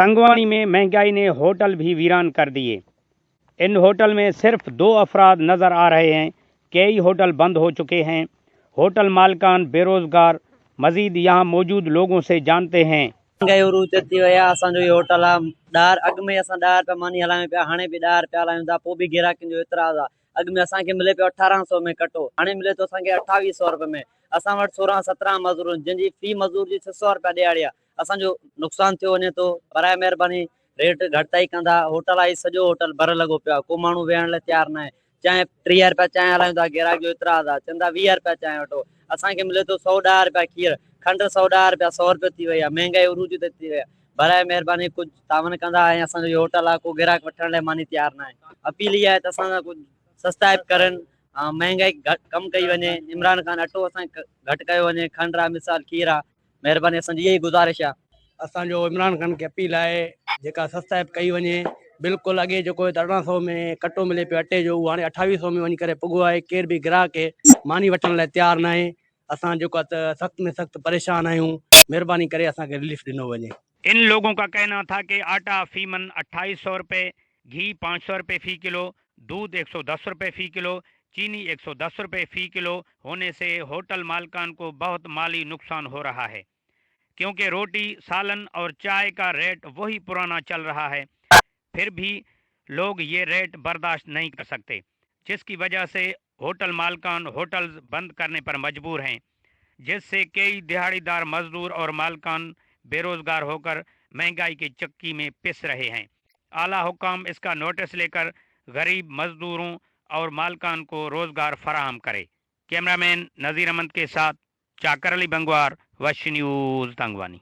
तंगवानी में महंगाई ने होटल भी वीरान कर दिए। इन होटल में सिर्फ 2 अफराद नज़र आ रहे हैं। कई होटल बंद हो चुके हैं। होटल मालकान बेरोजगार। मजीद यहाँ मौजूद लोगों से जानते हैं। महंगाई उरूच थी वया असांजो इहो होटल आहे ॾार अॻु में असां 10 रुपया मानी हलायूं पिया, हाणे बि 10 रुपया हलायूं था, पोइ बि गिराकियुनि जो एतिराज़ आहे। अॻु में असांखे मिले पियो 1800 में कटो, हाणे मिले थो असांखे 2800 रुपए में। असां वटि 16-17 मज़दूर आहिनि जंहिंजी फी मज़दूर जी 600 रुपया ॾियारी आहे। असांजो नुक़सानु थियो वञे थो। बराए महिरबानी रेट घटिताई कंदा। होटल आहे सॼो होटल भर लॻो पियो आहे, को माण्हू वेहण लाइ तयारु न आहे। चांहि 30 रुपया चांहि हलायूं था, गिराक जो एतिराज़ आहे, चवंदा 20 रुपया चांहि वठो। असांखे मिले थो 110 रुपया खीर, खंडु 110 रुपया, 100 रुपया थी वई आहे। महंगाई उरूज ते थी वई आहे। बराए महिरबानी कुझु तावन कंदा। ऐं असांजो इहो होटल आहे, को गिराक वठण लाइ मानी तयारु न आहे। अपील इहा आहे त असां कुझु सस्ताइप करनि, महंगाई कम कई वञे। इमरान खान अटो असांखे घटि कयो वञे, खंड आहे, मिसाल खीर आहे। महिरबानी असांजी इहा ई गुज़ारिश आहे। असांजो इमरान खान खे अपील आहे जेका सस्ताइप कई वञे। बिल्कुलु अॻे जेको 1800 में कटो मिले पियो अटे जो, उहो हाणे 2800 में वञी करे पुॻो आहे। केर बि ग्राहक मानी वठण लाइ तयारु न आहे। असां जेको आहे सख़्तु में सख़्तु परेशान आहियूं। महिरबानी करे असांखे रिलीफ ॾिनो वञे। इन लोगों का कहना था कि आटा फी मन 2800 रुपये, घी 500 रुपये फ़ी किलो, दूध 110 रुपये फ़ी किलो, चीनी 110 रुपये फ़ी किलो होने से होटल मालकान को बहुत माली नुकसान हो रहा है, क्योंकि रोटी, सालन और चाय का रेट वही पुराना चल रहा है। फिर भी लोग ये रेट बर्दाश्त नहीं कर सकते, जिसकी वजह से होटल मालकान होटल्स बंद करने पर मजबूर हैं, जिससे कई दिहाड़ीदार मजदूर और मालकान बेरोजगार होकर महंगाई की चक्की में पिस रहे हैं। आला हुकाम इसका नोटिस लेकर गरीब मजदूरों और मालकान को रोजगार फराहम करे। कैमरामैन नज़ीर अहमद के साथ चाकर अली बंगवार, वश न्यूज़ तंगवानी।